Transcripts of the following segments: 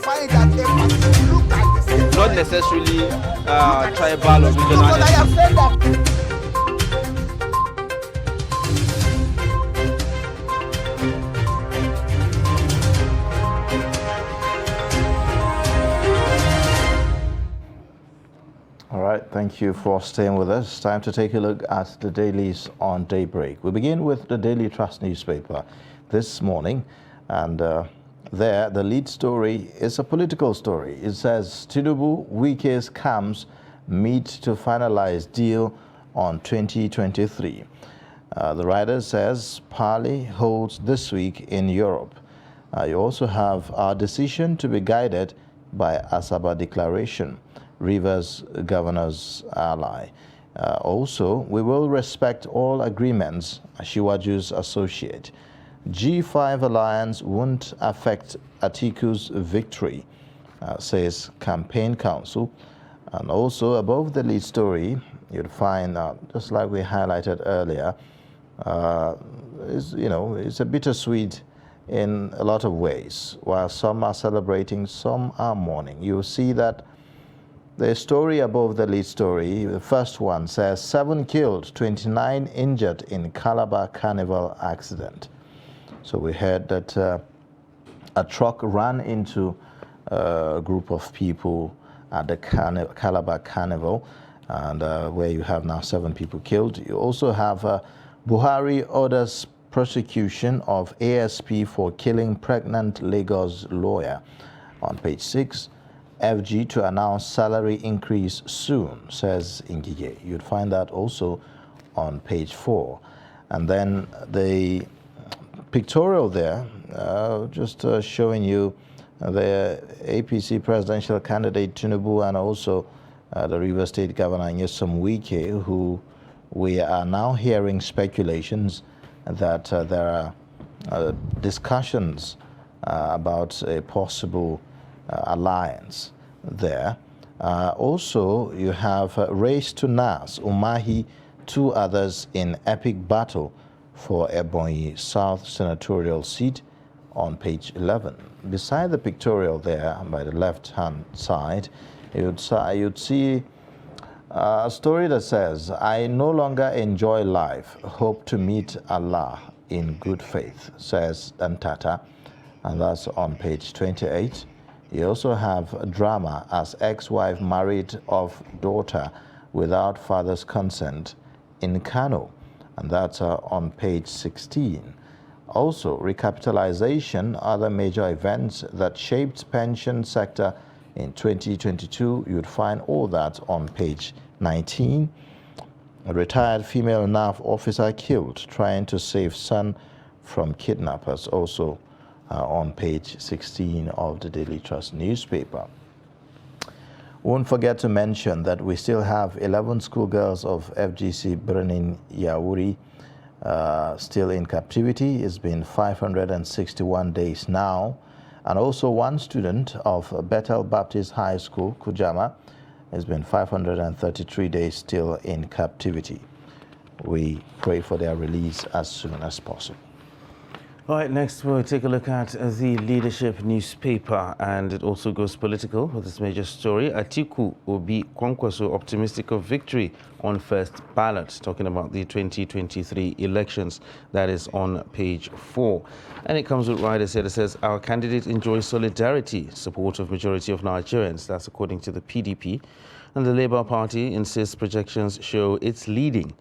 find that they look at the same. Not necessarily tribal or regional. But I have said that. All right, thank you for staying with us. Time to take a look at the dailies on Daybreak. We begin with the Daily Trust newspaper this morning, and there the lead story is a political story. It says Tinubu, Wike's camps meet to finalize deal on 2023. The writer says Parley holds this week in Europe. You also have our decision to be guided by Asaba Declaration, Rivers Governor's ally. Also, we will respect all agreements, Ashiwaju's associate. G5 alliance won't affect Atiku's victory, says Campaign Council. And also above the lead story, you'll find, just like we highlighted earlier, it's a bittersweet in a lot of ways. While some are celebrating, some are mourning. You'll see that the story above the lead story, the first one, says 7 killed, 29 injured in Calabar Carnival accident. So we heard that a truck ran into a group of people at the Calabar Carnival, and where you have now 7 people killed. You also have Buhari orders prosecution of ASP for killing pregnant Lagos lawyer on page 6. FG to announce salary increase soon, says Ngige. You'd find that also on page 4. And then the pictorial there, just showing you the APC presidential candidate Tinubu and also the Rivers State Governor Nyesom Wike, who we are now hearing speculations that there are discussions about a possible alliance there. Also, you have race to Nas, Umahi, 2 others in epic battle for Ebonyi South senatorial seat on page 11. Beside the pictorial there, by the left-hand side, you'd see a story that says, I no longer enjoy life, hope to meet Allah in good faith, says Dantata, and that's on page 28. You also have a drama as ex-wife married off daughter without father's consent in Kano, and that's on page 16. Also, recapitalization, other major events that shaped pension sector in 2022. You'd find all that on page 19. A retired female NAF officer killed trying to save son from kidnappers, also on page 16 of the Daily Trust newspaper. Won't forget to mention that we still have 11 schoolgirls of FGC Birnin Yauri still in captivity. It's been 561 days now. And also 1 student of Bethel Baptist High School, Kujama, has been 533 days still in captivity. We pray for their release as soon as possible. All right, next we'll take a look at the Leadership newspaper, and it also goes political with this major story. Atiku Obi Kwankwaso optimistic of victory on first ballot, talking about the 2023 elections. That is on page 4. And it comes with riders here. It says, our candidate enjoys solidarity, support of majority of Nigerians. That's according to the PDP. And the Labour Party insists projections show it's leading,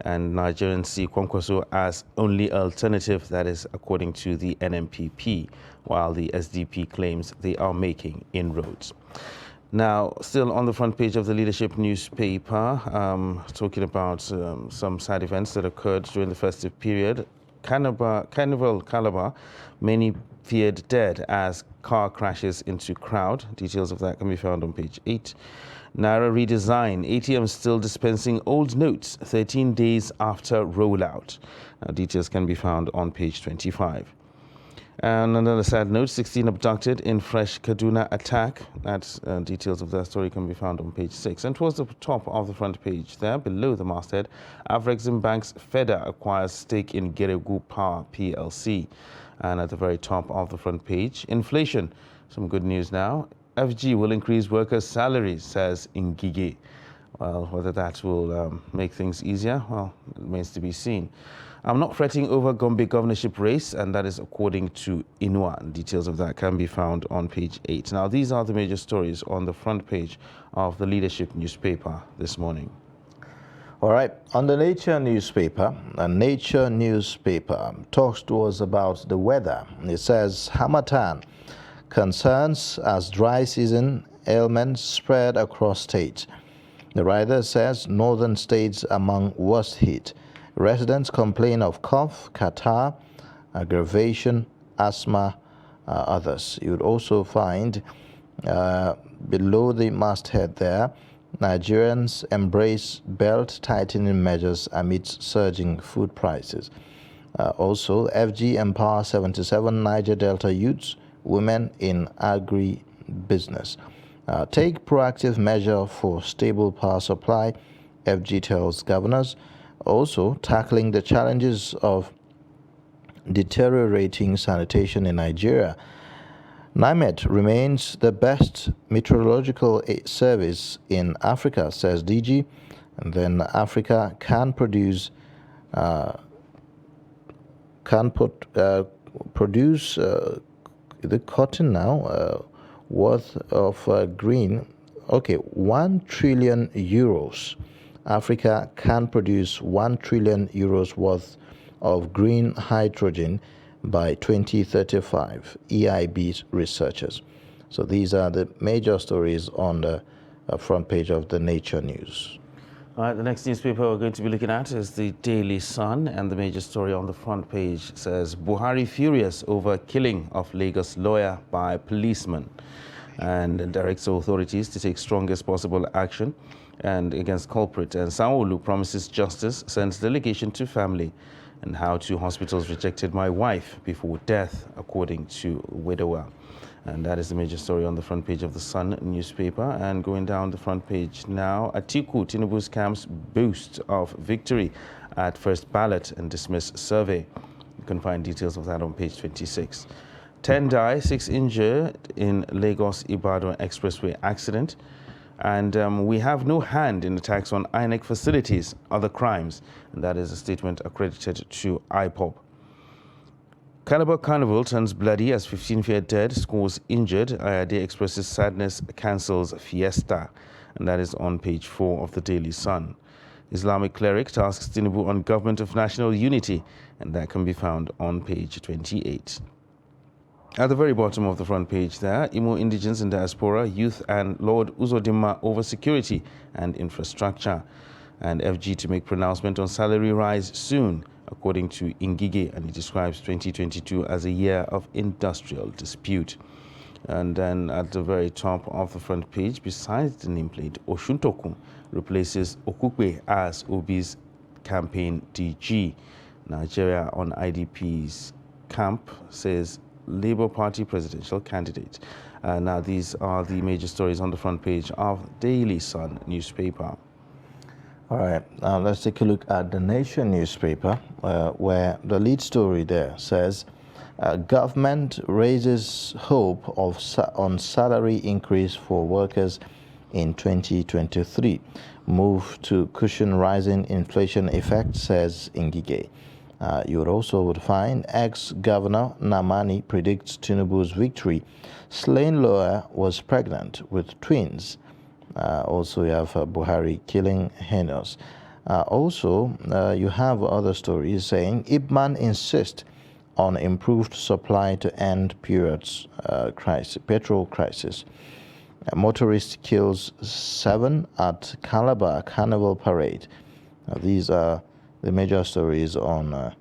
and Nigerians see Kwankwaso as only alternative, that is according to the NMPP, while the SDP claims they are making inroads. Now, still on the front page of the Leadership newspaper, talking about some sad events that occurred during the festive period. Carnival Calabar, many feared dead as car crashes into crowd. Details of that can be found on page 8. Naira redesign, ATM still dispensing old notes 13 days after rollout. Details can be found on page 25. And another sad note, 16 abducted in fresh Kaduna attack. That's details of that story can be found on page 6. And towards the top of the front page there, below the masthead, Afrexim Bank's FEDA acquires stake in Geregu Power PLC. And at the very top of the front page, inflation Some good news now. FG will increase workers' salaries, says Ngige. Well, whether that will make things easier, well, it remains to be seen. I'm not fretting over Gombe governorship race, and that is according to Inua. Details of that can be found on page 8. Now, these are the major stories on the front page of the Leadership newspaper this morning. All right, on the Nature newspaper, talks to us about the weather. It says, Harmattan concerns as dry season ailments spread across states. The writer says northern states among worst hit. Residents complain of cough, catarrh, aggravation, asthma, others. You would also find below the masthead there, Nigerians embrace belt tightening measures amidst surging food prices. Also, FG empower 77 Niger Delta youths, women in agri-business. Take proactive measure for stable power supply, FG tells governors. Also, tackling the challenges of deteriorating sanitation in Nigeria. NIMET remains the best meteorological service in Africa, says DG. And then Africa can produce the cotton now worth of green. Okay, 1 trillion euros. Africa can produce 1 trillion euros worth of green hydrogen by 2035, EIB researchers. So these are the major stories on the front page of the Nature News. All right, the next newspaper we're going to be looking at is the Daily Sun, and the major story on the front page says, Buhari furious over killing of Lagos lawyer by policeman, and directs authorities to take strongest possible action and against culprit. And Sanwo-Olu promises justice, sends delegation to family. And how 2 hospitals rejected my wife before death, according to widower. And that is the major story on the front page of the Sun newspaper. And going down the front page now, Atiku, Tinubu's camp's boost of victory at first ballot and dismiss survey. You can find details of that on page 26. 10 die, 6 injured in Lagos-Ibadan expressway accident. And we have no hand in attacks on INEC facilities, other crimes. And that is a statement accredited to IPOB. Calabar Carnival turns bloody as 15 fear dead, scores injured. Ayade expresses sadness, cancels fiesta. And that is on page 4 of the Daily Sun. Islamic cleric tasks Tinubu on government of national unity. And that can be found on page 28. At the very bottom of the front page there, Imo indigents in diaspora, youth and Lord Uzodinma over security and infrastructure. And FG to make pronouncement on salary rise soon, according to Ngige, and he describes 2022 as a year of industrial dispute. And then at the very top of the front page, besides the nameplate, Oshuntokun replaces Okukwe as Obi's campaign DG. Nigeria on IDP's camp, says Labour Party presidential candidate. Now, these are the major stories on the front page of Daily Sun newspaper. All right, now let's take a look at the Nation newspaper, where the lead story there says, government raises hope on salary increase for workers in 2023. Move to cushion rising inflation effect, says Ngige. You would find ex-governor Namani predicts Tinubu's victory. Slain lawyer was pregnant with twins. Also, you have Buhari killing hyenas. You have other stories saying Ibman insists on improved supply to end period's petrol crisis. A motorist kills 7 at Calabar Carnival Parade. These are the major stories on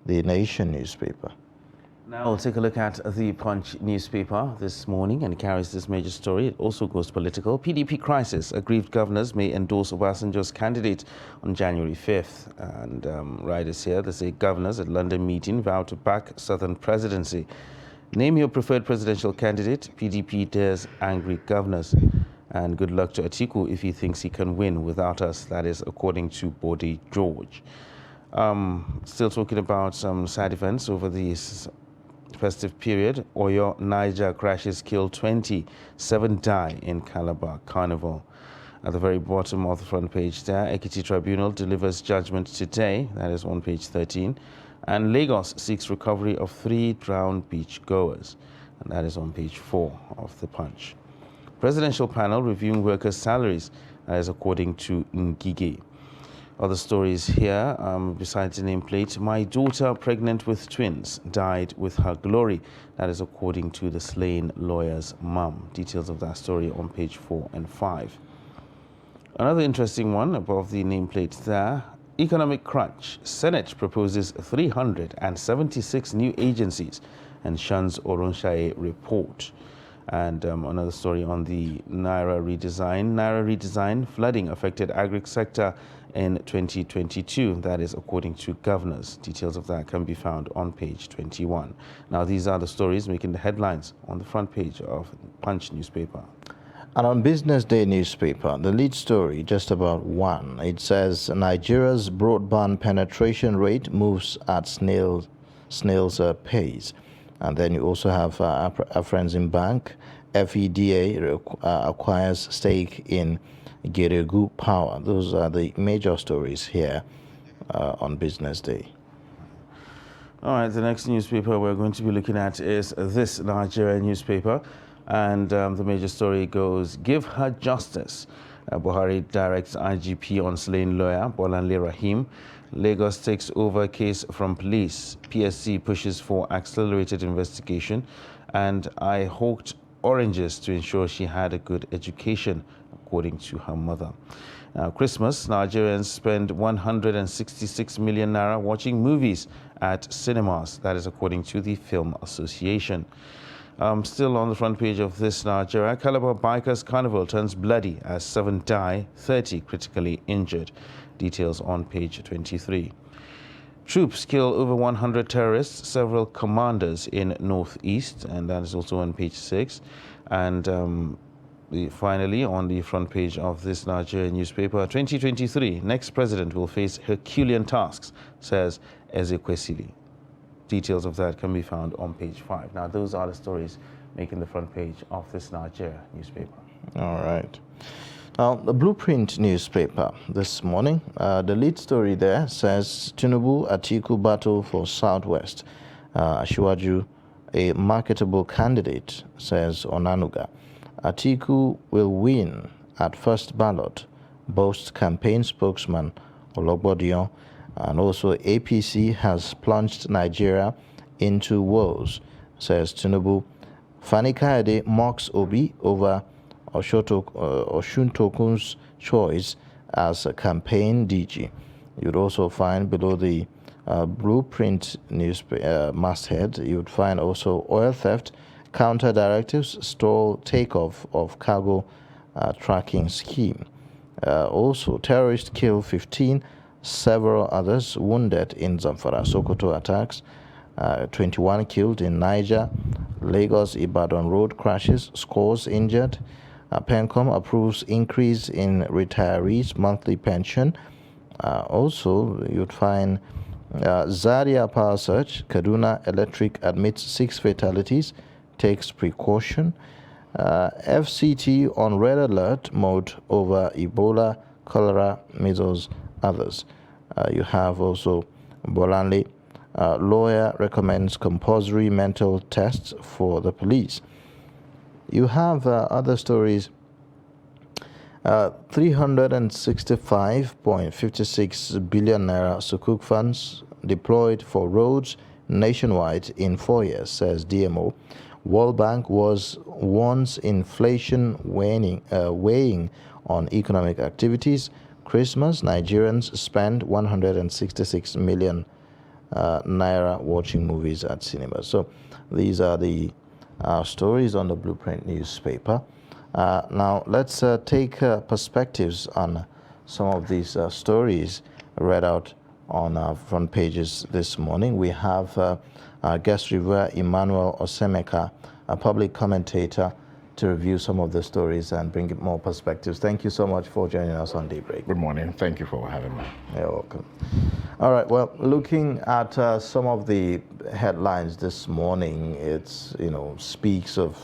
the Nation newspaper. Now we'll take a look at the Punch newspaper this morning, and it carries this major story. It also goes political. PDP crisis. Aggrieved governors may endorse Obasanjo's candidate on January 5th. And riders here, they say governors at London meeting vow to back Southern presidency. Name your preferred presidential candidate. PDP dares angry governors. And good luck to Atiku if he thinks he can win without us. That is according to Bode George. Still talking about some side events over these festive period. Oyo, Niger crashes kill 20, 7 die in Calabar Carnival. At the very bottom of the front page there, Ekiti Tribunal delivers judgment today. That is on page 13. And Lagos seeks recovery of 3 drowned beach goers. And that is on page 4 of the Punch. Presidential panel reviewing workers' salaries. That is according to Ngige. Other stories here, besides the nameplate, my daughter pregnant with twins died with her glory. That is according to the slain lawyer's mum. Details of that story on page 4 and 5. Another interesting one above the nameplate there, economic crunch. Senate proposes 376 new agencies and shuns Oronshaye report. And another story on the Naira redesign. Naira redesign, flooding affected agri sector in 2022. That is according to governors. Details of that can be found on page 21. Now, these are the stories making the headlines on the front page of Punch newspaper. And on Business Day newspaper, the lead story, just about one, it says Nigeria's broadband penetration rate moves at snail's pace. And then you also have Afrenzim Bank, FEDA acquires stake in Geregu Power. Those are the major stories here on Business Day. All right, the next newspaper we're going to be looking at is this Nigerian newspaper. And the major story goes, give her justice. Buhari directs IGP on slain lawyer Bolanle Rahim. Lagos takes over case from police. PSC pushes for accelerated investigation. And I hawked oranges to ensure she had a good education, according to her mother. Now, Christmas, Nigerians spend 166 million naira watching movies at cinemas. That is according to the Film Association. Still on the front page of this Nigeria, Calabar Bikers Carnival turns bloody as 7 die, 30 critically injured. Details on page 23. Troops kill over 100 terrorists, several commanders in Northeast, and that is also on page 6. And finally, on the front page of this Nigerian newspaper, 2023, next president will face Herculean tasks, says Ezekwesili. Details of that can be found on page 5. Now, those are the stories making the front page of this Nigeria newspaper. All right. Now, the Blueprint newspaper this morning, the lead story there says Tinubu Atiku battle for Southwest. Asiwaju, a marketable candidate, says Onanuga. Atiku will win at first ballot, boasts campaign spokesman Ologbodion. And also APC has plunged Nigeria into woes, says Tinubu. Fani Kayode mocks Obi over Oshuntokun's choice as a campaign DG. You'd also find below the Blueprint newspaper masthead, you'd find also oil theft, counter directives, stall takeoff of cargo tracking scheme. Also, terrorists kill 15, several others wounded in Zamfara Sokoto attacks, 21 killed in Niger, Lagos-Ibadan road crashes, scores injured. PENCOM approves increase in retirees' monthly pension. Also, you'd find Zaria power surge, Kaduna Electric admits 6 fatalities, takes precaution. FCT on red alert mode over Ebola, cholera, measles, others. You have also Bolanle, lawyer recommends compulsory mental tests for the police. You have other stories. 365.56 billion naira sukuk funds deployed for roads nationwide in 4 years, says DMO. World Bank warns inflation weighing on economic activities. Christmas, Nigerians spend 166 million naira watching movies at cinemas. So these are the stories on the Blueprint newspaper. Now let's take perspectives on some of these stories read out on our front pages this morning. We have our guest reviewer Emmanuel Osemeka, a public commentator, to review some of the stories and bring more perspectives. Thank you so much for joining us on Daybreak. Good morning. Thank you for having me. You're welcome. All right. Well, looking at some of the headlines this morning, it's, speaks of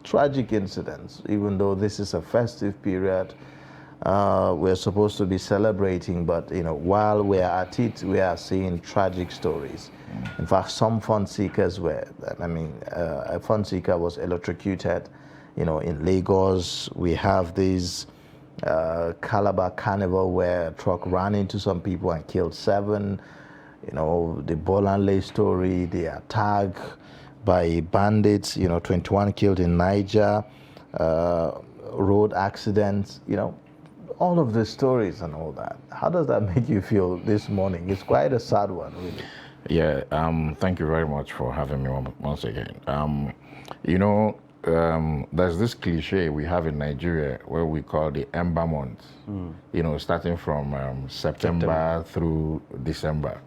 tragic incidents. Even though this is a festive period, we're supposed to be celebrating, but while we're at it, we are seeing tragic stories. In fact, some fun seekers were. A fun seeker was electrocuted. In Lagos, we have this Calabar Carnival where a truck ran into some people and killed 7. The Bolanle story, the attack by bandits, 21 killed in Niger, road accidents, all of the stories and all that. How does that make you feel this morning? It's quite a sad one, really. Yeah, thank you very much for having me once again. There's this cliche we have in Nigeria where we call the Ember month, starting from September through December.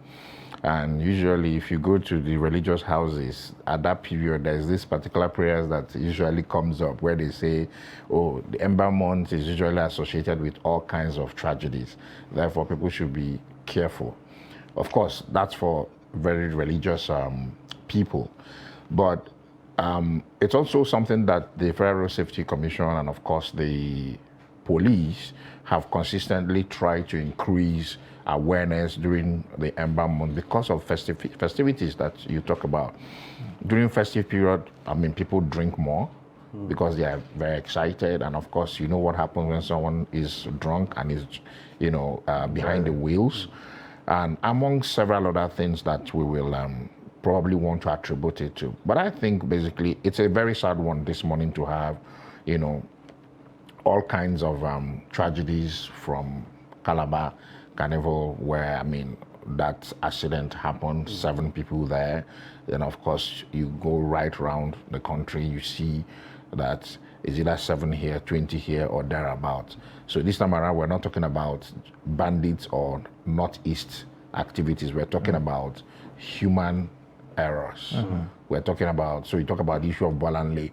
And usually if you go to the religious houses at that period, there's this particular prayers that usually comes up where they say, oh, the Ember month is usually associated with all kinds of tragedies. Therefore, people should be careful. Of course, that's for very religious people. But it's also something that the Federal Road Safety Commission and, of course, the police have consistently tried to increase awareness during the Ember month because of festivities that you talk about. During festive period, people drink more because they are very excited, and of course, you know what happens when someone is drunk and is, behind the wheels, and among several other things that we will probably want to attribute it to. But I think basically it's a very sad one this morning to have, all kinds of tragedies from Calabar Carnival where, that accident happened, 7 people there. Then of course you go right around the country, you see that it's either 7 here, 20 here or thereabout. So this time around we're not talking about bandits or northeast activities, we're talking about human errors. We're talking about, so you talk about the issue of Bolanle.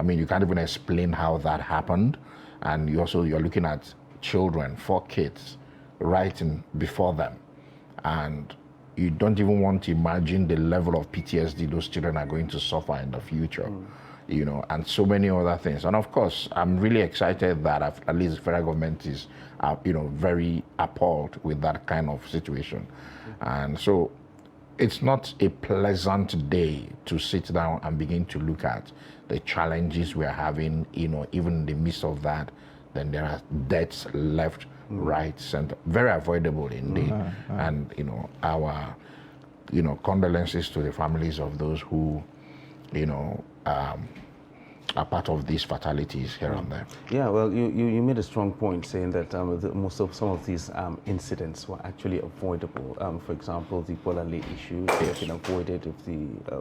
You can't even explain how that happened. And you're looking at children, 4 kids, right before them. And you don't even want to imagine the level of PTSD those children are going to suffer in the future, and so many other things. And of course, I'm really excited that at least the federal government is, very appalled with that kind of situation. And so it's not a pleasant day to sit down and begin to look at the challenges we're having, even in the midst of that, then there are deaths left, right, center. Very avoidable indeed. And, our, condolences to the families of those who, are part of these fatalities here and there. Yeah, well, you made a strong point saying that some of these incidents were actually avoidable. For example, the Bolanle issue could have been avoided if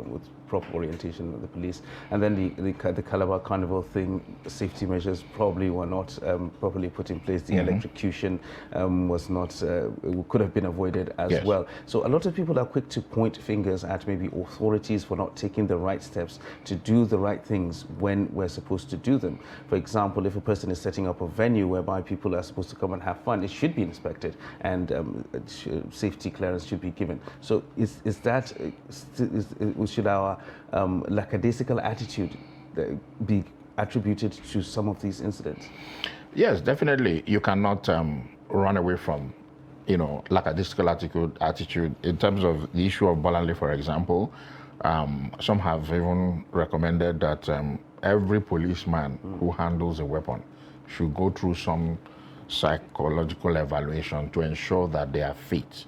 with proper orientation of the police. And then the Calabar Carnival thing, safety measures probably were not properly put in place. The electrocution was not, could have been avoided as well. So a lot of people are quick to point fingers at maybe authorities for not taking the right steps to do the right things when we're supposed to do them. For example, if a person is setting up a venue whereby people are supposed to come and have fun, it should be inspected and safety clearance should be given. So should our lackadaisical attitude be attributed to some of these incidents? Yes, definitely. You cannot run away from, lackadaisical attitude in terms of the issue of Bolanle, for example. Some have even recommended that every policeman who handles a weapon should go through some psychological evaluation to ensure that they are fit.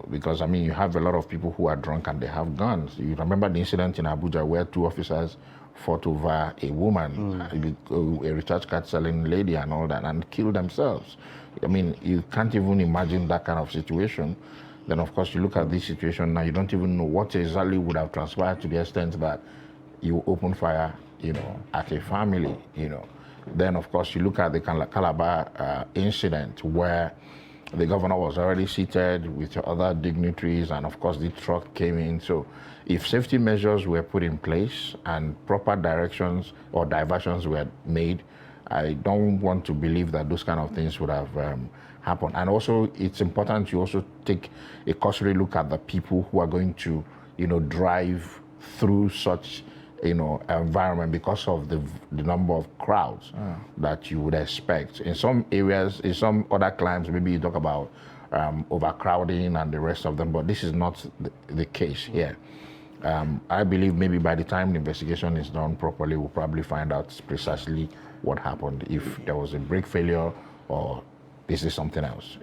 Because you have a lot of people who are drunk and they have guns. You remember the incident in Abuja where 2 officers fought over a woman, a recharge card selling lady and all that, and killed themselves. You can't even imagine that kind of situation. Then of course you look at this situation now, you don't even know what exactly would have transpired to the extent that you open fire, at a family, Then of course you look at the Calabar incident where the governor was already seated with other dignitaries, and of course the truck came in. So if safety measures were put in place and proper directions or diversions were made, I don't want to believe that those kind of things would have happened. And also, it's important to also take a cursory look at the people who are going to, drive through such, environment because of the number of crowds that you would expect. In some areas, in some other climes, maybe you talk about overcrowding and the rest of them, but this is not the case here. I believe maybe by the time the investigation is done properly, we'll probably find out precisely what happened, if there was a brake failure or this is something else,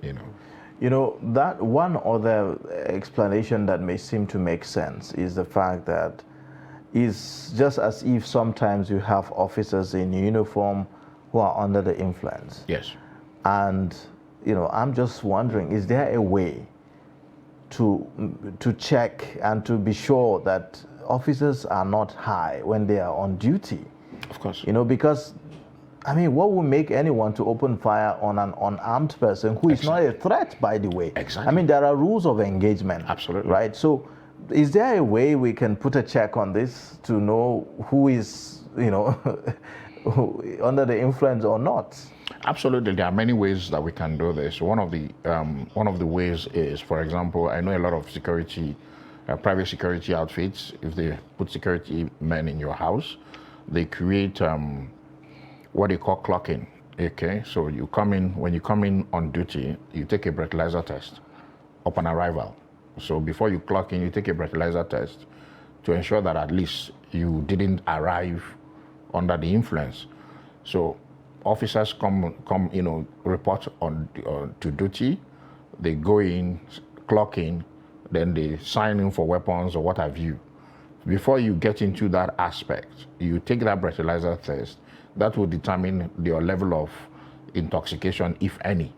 That one other explanation that may seem to make sense is the fact that it's just as if sometimes you have officers in uniform who are under the influence. Yes. And, I'm just wondering, is there a way to check and to be sure that officers are not high when they are on duty? Of course. Because, what will make anyone to open fire on an unarmed person who is not a threat, by the way? Exactly. There are rules of engagement. Absolutely. Right? So, is there a way we can put a check on this to know who is, under the influence or not? Absolutely, there are many ways that we can do this. One of the ways is, for example, I know a lot of security, private security outfits. If they put security men in your house, they create what they call clocking. Okay, so when you come in on duty, you take a breathalyzer test upon arrival. So before you clock in, you take a breathalyzer test to ensure that at least you didn't arrive under the influence. So officers come, report to duty. They go in, clock in, then they sign in for weapons or what have you. Before you get into that aspect, you take that breathalyzer test. That will determine your level of intoxication, if any.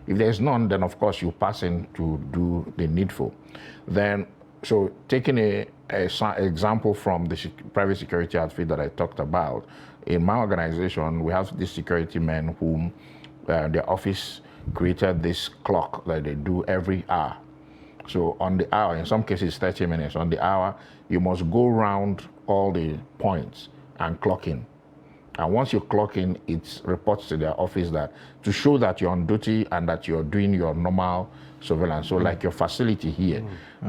If there's none, then of course you pass in to do the needful. Then, so taking a example from the private security outfit that I talked about, in my organization, we have these security men whom their office created this clock that they do every hour. So on the hour, in some cases 30 minutes, on the hour, you must go around all the points and clock in. And once you clock in, it reports to their office that to show that you're on duty and that you're doing your normal surveillance. So like your facility here,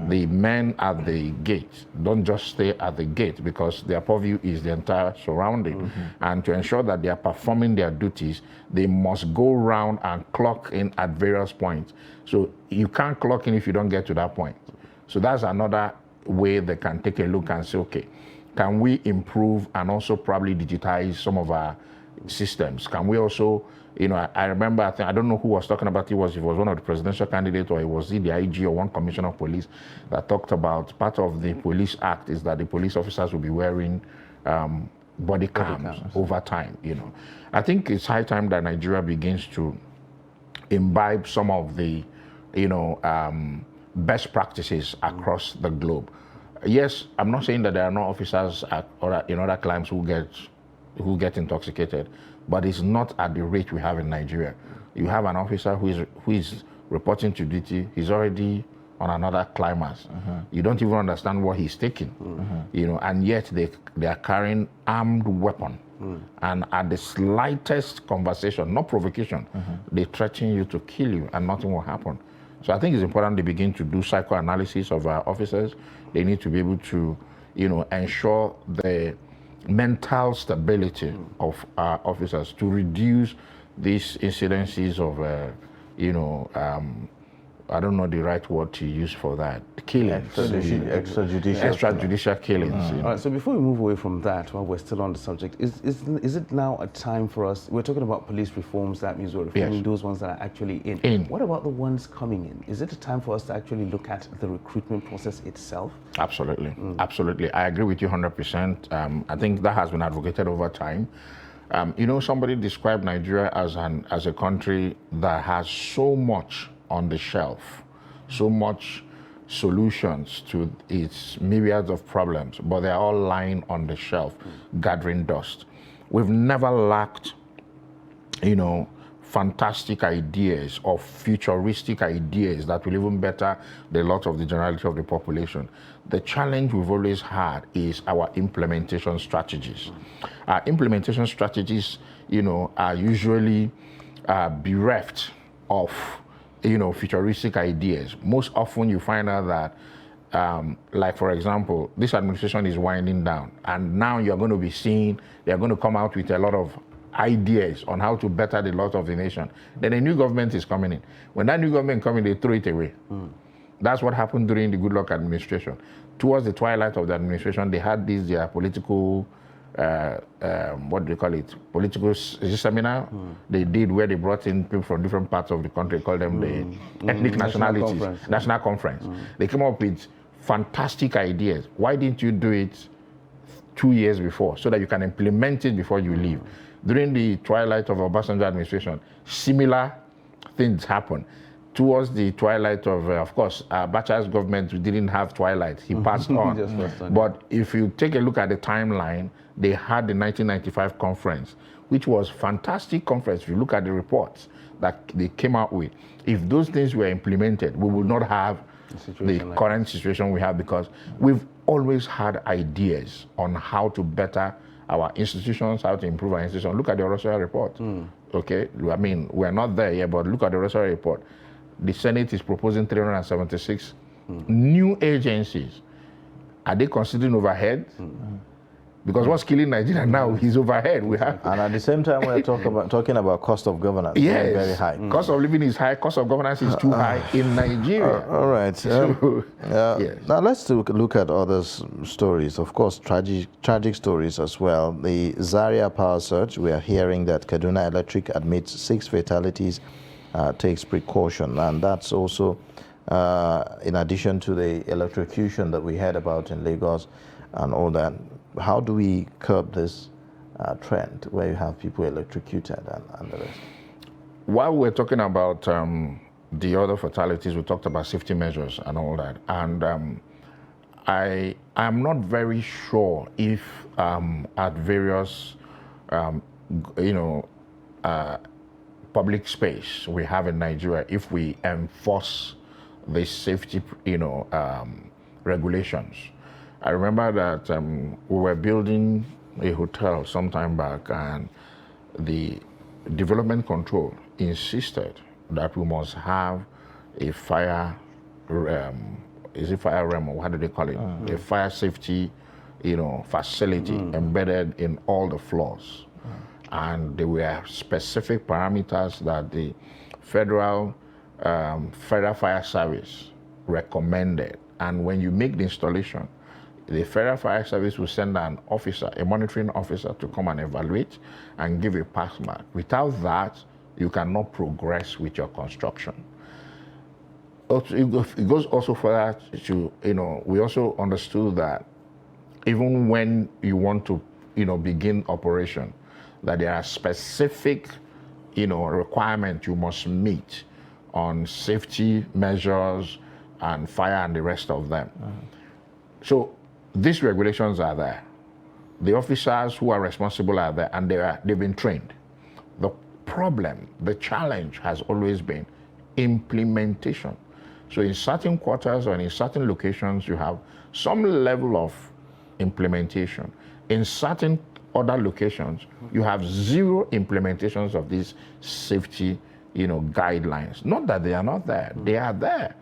the men at the gate don't just stay at the gate because their purview is the entire surrounding. And to ensure that they are performing their duties, they must go around and clock in at various points. So you can't clock in if you don't get to that point. So that's another way they can take a look and say, okay, can we improve and also probably digitize some of our systems? Can we also, I remember, I don't know who was talking about it, it was one of the presidential candidates or it was the IG or one commissioner of police that talked about part of the police act is that the police officers will be wearing body cams over time, I think it's high time that Nigeria begins to imbibe some of the, best practices across the globe. Yes, I'm not saying that there are no officers in other climes who get intoxicated, but it's not at the rate we have in Nigeria. You have an officer who is reporting to duty. He's already on another climax. You don't even understand what he's taking, and yet they are carrying armed weapon. And at the slightest conversation, no provocation, they threaten you to kill you, and nothing will happen. So I think it's important they begin to do psychoanalysis of our officers. They need to be able to, ensure the mental stability of our officers to reduce these incidences of, I don't know the right word to use for that, killings. Extrajudicial killings. All right, so before we move away from that, while we're still on the subject, is it now a time for us, we're talking about police reforms, that means we're reforming those ones that are actually in. What about the ones coming in? Is it a time for us to actually look at the recruitment process itself? Absolutely, absolutely. I agree with you 100%. I think that has been advocated over time. Somebody described Nigeria as a country that has so much on the shelf, so much solutions to its myriads of problems, but they're all lying on the shelf, gathering dust. We've never lacked, fantastic ideas or futuristic ideas that will even better the lot of the generality of the population. The challenge we've always had is our implementation strategies. Our implementation strategies, are usually bereft of, futuristic ideas. Most often you find out that, like for example, this administration is winding down, and now you're going to be seeing they're going to come out with a lot of ideas on how to better the lot of the nation. Then a new government is coming in. When that new government comes in, they throw it away. That's what happened during the Goodluck administration. Towards the twilight of the administration, they had this their political, what do you call it? Political seminar they did where they brought in people from different parts of the country, called them the ethnic nationalities, national conference. They came up with fantastic ideas. Why didn't you do it 2 years before so that you can implement it before you leave? During the twilight of Obasanjo administration, similar things happened. Towards the twilight of course, Abacha's government didn't have twilight. He passed on. But if you take a look at the timeline, they had the 1995 conference, which was a fantastic conference. If you look at the reports that they came out with, if those things were implemented, we would not have the current situation we have, because we've always had ideas on how to better our institutions, how to improve our institutions. Look at the Orosura report. Okay, I mean, we're not there yet, but look at the Orosura report. The Senate is proposing 376 new agencies. Are they considering overhead? Because what's killing Nigeria now is overhead. We have, and at the same time, we're talking about cost of governance. Yes, very high. Cost of living is high. Cost of governance is too high in Nigeria. All right. Yes. Now let's look at other stories. Of course, tragic stories as well. The Zaria power surge. We are hearing that Kaduna Electric admits 6 fatalities, takes precaution, and that's also in addition to the electrocution that we heard about in Lagos and all that. How do we curb this trend where you have people electrocuted and the rest? While we're talking about the other fatalities, we talked about safety measures and all that. And I am not very sure if at various, public space we have in Nigeria, if we enforce the safety, regulations. I remember that we were building a hotel some time back, and the development control insisted that we must have a fire, is it fire rem, or how do they call it? A fire safety, facility embedded in all the floors. And there were specific parameters that the Federal Fire Service recommended. And when you make the installation, the Federal Fire Service will send an officer, a monitoring officer, to come and evaluate and give a pass mark. Without that, you cannot progress with your construction. It goes also further to, we also understood that even when you want to, begin operation, that there are specific, requirements you must meet on safety measures and fire and the rest of them. So these regulations are there. The officers who are responsible are there, and they've been trained. The problem, the challenge has always been implementation. So in certain quarters or in certain locations, you have some level of implementation. In certain other locations, you have zero implementations of these safety, guidelines. Not that they are not there, they are there.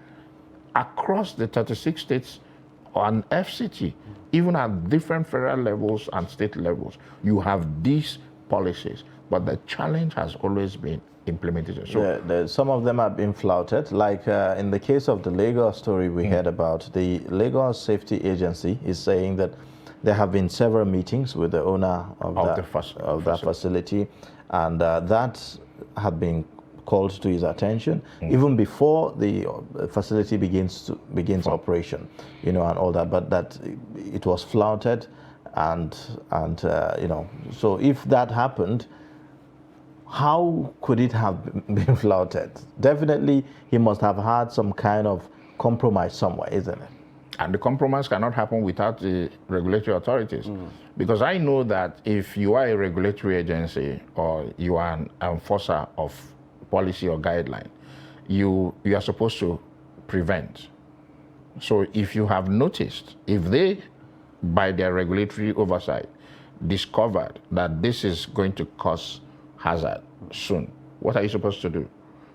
Across the 36 states on FCT, even at different federal levels and state levels, you have these policies, but the challenge has always been implementation. So some of them have been flouted, like in the case of the Lagos story we heard about. The Lagos Safety Agency is saying that there have been several meetings with the owner of that facility, and that had been called to his attention even before the facility begins operation, and all that. But that it was flouted, and so if that happened, how could it have been flouted? Definitely, he must have had some kind of compromise somewhere, isn't it? And the compromise cannot happen without the regulatory authorities. Because I know that if you are a regulatory agency or you are an enforcer of policy or guideline, you are supposed to prevent. So if you have noticed, if they, by their regulatory oversight, discovered that this is going to cause hazard soon, what are you supposed to do?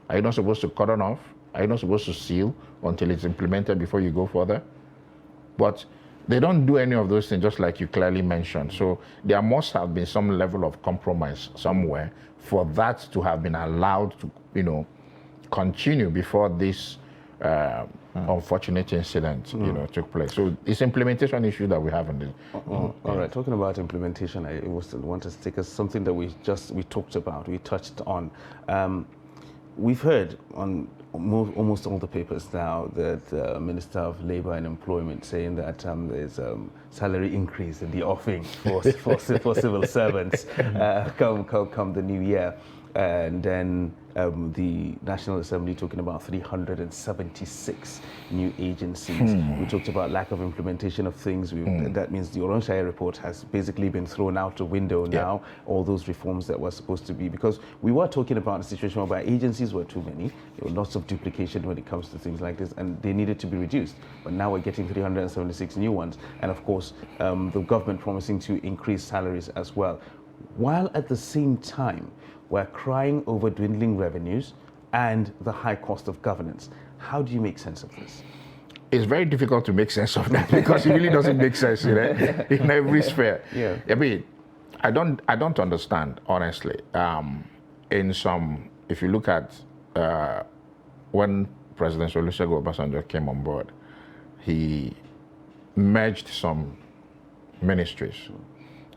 Are you not supposed to cut it off? Are you not supposed to seal until it's implemented before you go further? But they don't do any of those things, just like you clearly mentioned. So there must have been some level of compromise somewhere for that to have been allowed to, continue before this unfortunate incident, took place. So it's implementation issue that we have in this. All right. Talking about implementation, I want to take us something that we talked about, we touched on. We've heard on almost all the papers now that the Minister of Labour and Employment saying that there's salary increase in the offing for civil servants come the new year. And then the National Assembly talking about 376 new agencies. We talked about lack of implementation of things. That means the Oronshire report has basically been thrown out the window now, all those reforms that were supposed to be, because we were talking about a situation where agencies were too many. There were lots of duplication when it comes to things like this, and they needed to be reduced. But now we're getting 376 new ones. And of course, the government promising to increase salaries as well. While at the same time, we're crying over dwindling revenues and the high cost of governance. How do you make sense of this? It's very difficult to make sense of that because it really doesn't make sense in every sphere. Yeah. I mean, I don't understand, honestly. If you look at when President Olusegun Obasanjo came on board, he merged some ministries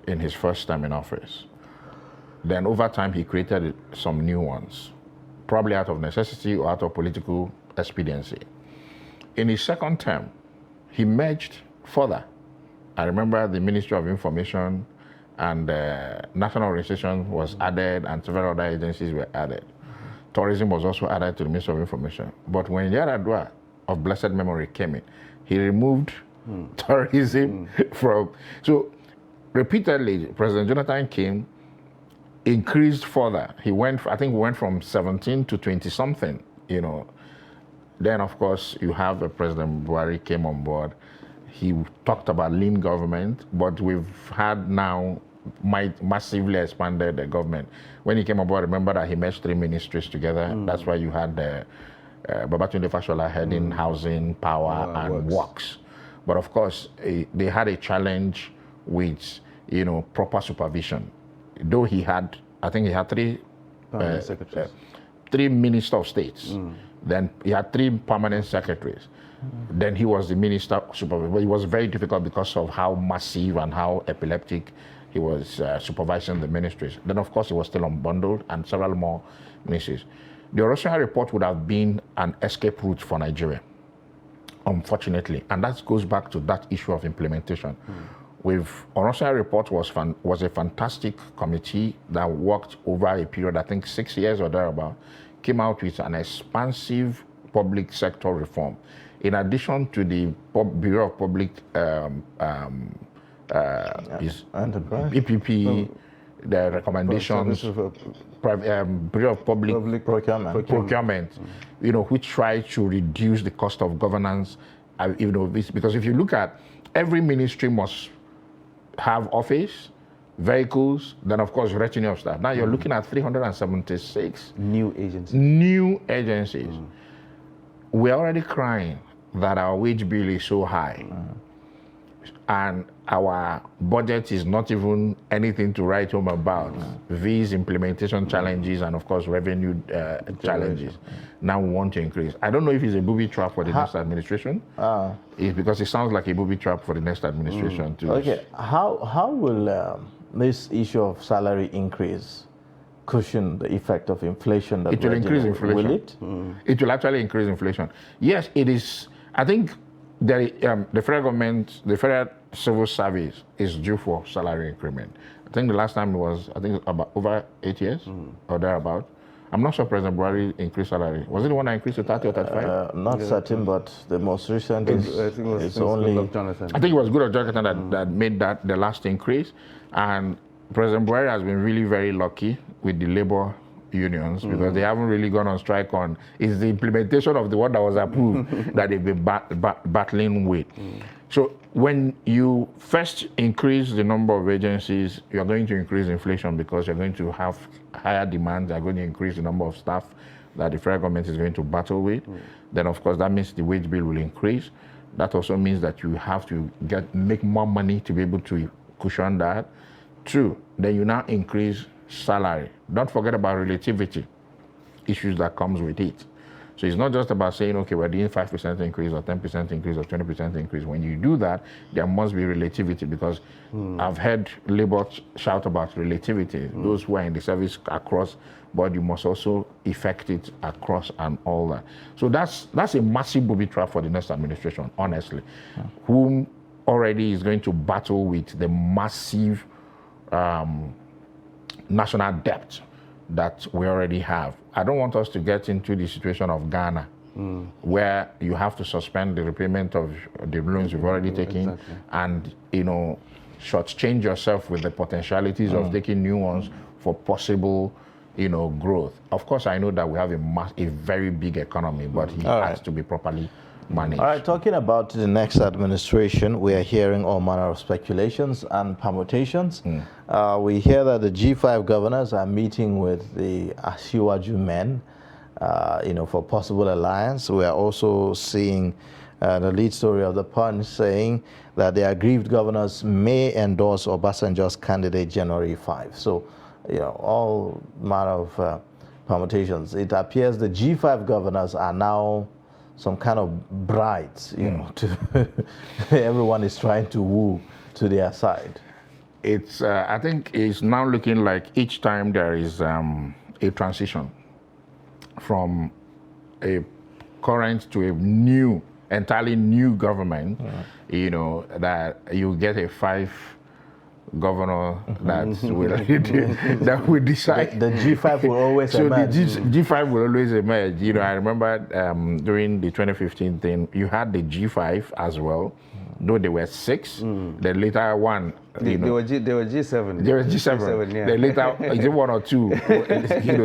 in his first time in office. Then over time, he created some new ones, probably out of necessity or out of political expediency. In his second term, he merged further. I remember the Ministry of Information and National Organization was added and several other agencies were added. Tourism was also added to the Ministry of Information. But when Yaradua of blessed memory came in, he removed tourism from... So repeatedly, President Jonathan came, increased further. I think we went from 17 to 20 something, Then of course you have President Buhari came on board. He talked about lean government, but we've had now massively expanded the government. When he came on board, remember that he merged 3 ministries together. That's why you had Babatunde Fashola heading housing, power, and works. But of course, they had a challenge with, proper supervision. Though I think he had 3 secretaries, 3 ministers of states. Then he had 3 permanent secretaries. Then he was the minister of supervision. But it was very difficult because of how massive and how epileptic he was supervising the ministries. Then of course he was still unbundled and several more ministries. The Oronshire report would have been an escape route for Nigeria, unfortunately. And that goes back to that issue of implementation. Oronshire report was a fantastic committee that worked over a period, I think 6 years or thereabout, came out with an expansive public sector reform. In addition to the Bureau of Public BPP, the recommendations, Bureau of Public Procurement, which try to reduce the cost of governance. Because if you look at every ministry must have office, vehicles, then of course retinue of staff. Now you're looking at 376 new agencies. We're already crying that our wage bill is so high, and our budget is not even anything to write home about. These implementation challenges and of course revenue challenges. Now we want to increase. I don't know if it's a booby trap for the next administration. It's because it sounds like a booby trap for the next administration too. Okay, how will this issue of salary increase cushion the effect of inflation? It will increase inflation. Will it? It will actually increase inflation. Yes, it is. I think the federal government, the federal civil service is due for salary increment. I think the last time it was, about over 8 years or thereabout. I'm not sure President Buhari increased salary. Was it the one that increased to 30 or 35? Not certain, but the most recent I think it was only Jonathan. I think it was Goodluck Jonathan that made that the last increase. And President Buhari has been really very lucky with the labor unions because they haven't really gone on strike on. It's the implementation of the one that was approved that they've been battling with. So when you first increase the number of agencies, you're going to increase inflation because you're going to have higher demand. You're going to increase the number of staff that the federal government is going to battle with. Then, of course, that means the wage bill will increase. That also means that you have to make more money to be able to cushion that. Two, then you now increase salary. Don't forget about relativity issues that comes with it. So it's not just about saying, okay, we're doing 5% increase or 10% increase or 20% increase. When you do that, there must be relativity because I've heard labor shout about relativity. Those who are in the service across, but you must also effect it across and all that. So that's a massive booby trap for the next administration, honestly, whom already is going to battle with the massive national debt that we already have. I don't want us to get into the situation of Ghana, where you have to suspend the repayment of the loans you've already taken and, shortchange yourself with the potentialities of taking new ones for possible, growth. Of course, I know that we have a very big economy, but it has to be properly managed. All right, talking about the next administration, we are hearing all manner of speculations and permutations. We hear that the G5 governors are meeting with the Asiwaju men, for possible alliance. We are also seeing the lead story of the Punch saying that the aggrieved governors may endorse Obasanjo's candidate January 5. So, all manner of permutations. It appears the G5 governors are now some kind of brides, to everyone is trying to woo to their side. It's, I think it's now looking like each time there is a transition from a current to a entirely new government, that you get a 5 governor that will decide. The G5 will always emerge. So the G5 will always emerge. I remember during the 2015 thing, you had the G5 as well, though there were 6. The later one, they were G7. There was G7. Yeah. The later, is it 1 or 2?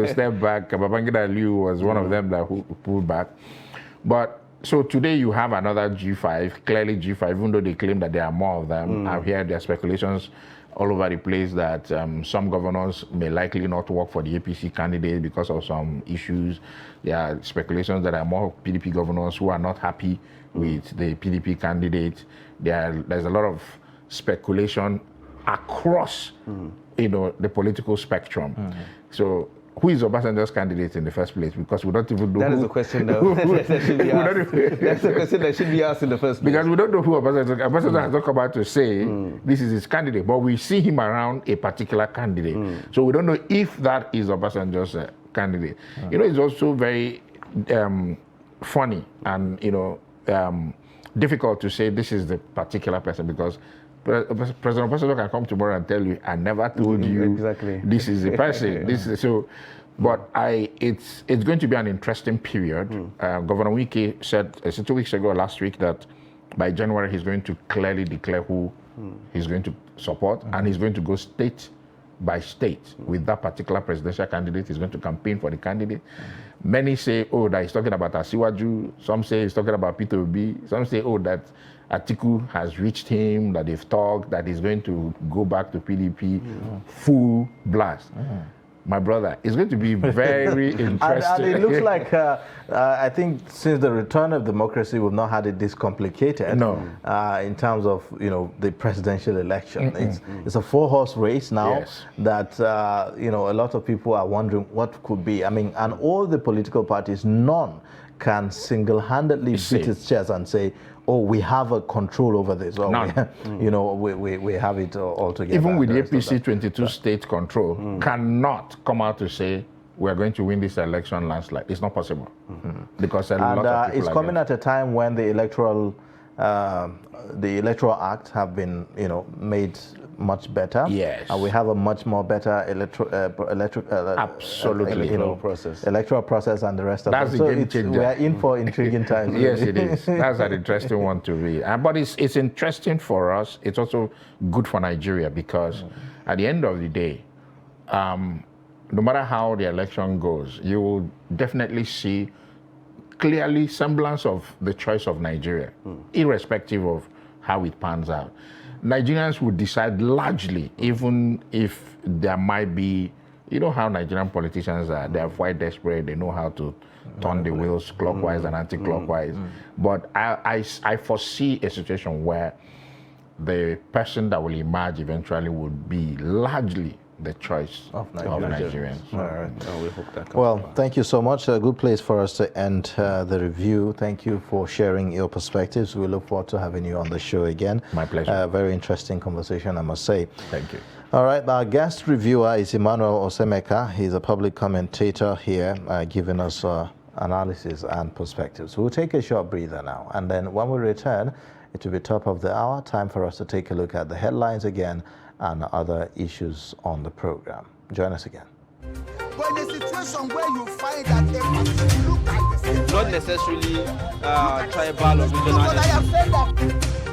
Step back. Babangida Liu was one of them that who pulled back. But so today you have another G5, clearly G5, even though they claim that there are more of them. I've heard there are speculations all over the place that some governors may likely not work for the APC candidate because of some issues. There are speculations that there are more PDP governors who are not happy with the PDP candidate. There's a lot of speculation across, the political spectrum. So who is Obasanjo's candidate in the first place? Because we don't even know. That is a question that should be asked. That's a question that should be asked in the first place. Because we don't know who Obasanjo has not come out to say this is his candidate, but we see him around a particular candidate. So we don't know if that is Obasanjo's candidate. It's also very funny and difficult to say this is the particular person because President Obasanjo can come tomorrow and tell you, I never told you exactly this is the person. This is so. But it's going to be an interesting period. Governor Wike said 2 weeks ago, last week, that by January he's going to clearly declare who he's going to support, and he's going to go state by state with that particular presidential candidate. He's going to campaign for the candidate. Many say, that he's talking about Asiwaju. Some say he's talking about Peter Obi. Some say, that Atiku has reached him, that they've talked, that he's going to go back to PDP, full blast. My brother, it's going to be very interesting. And it looks like, I think since the return of democracy, we've not had it this complicated. No. In terms of, the presidential election. It's a 4-horse race now that, a lot of people are wondering what could be. I mean, and all the political parties, none can single-handedly beat its chest and say, we have a control over this, or we have it all together. Even with the APC 22 state control, cannot come out to say we're going to win this election landslide. It's not possible because a lot of people it's coming at a time when the electoral act have been made much better. Yes. And we have a much more better electoral process and the rest of it. That's the game changer. We are in for intriguing times. Yes, it is. That's an interesting one to read. But it's interesting for us. It's also good for Nigeria because at the end of the day, no matter how the election goes, you will definitely see clearly semblance of the choice of Nigeria, irrespective of how it pans out. Nigerians would decide largely, even if there might be, you know how Nigerian politicians are, they are quite desperate, they know how to turn the wheels clockwise and anti-clockwise. But I foresee a situation where the person that will emerge eventually would be largely the choice of Nigerians. All right. We hope that comes Well, about. thank you so much. A good place for us to end the review. Thank you for sharing your perspectives. We look forward to having you on the show again. My pleasure. Very interesting conversation, I must say. Thank you. All right, our guest reviewer is Emmanuel Osemeka. He's a public commentator here, giving us analysis and perspectives. We'll take a short breather now, and then when we return, it will be top of the hour, time for us to take a look at the headlines again and other issues on the program. Join us again. But in a situation where you find that a person look like the same, Not necessarily tribal or regional. because I have said that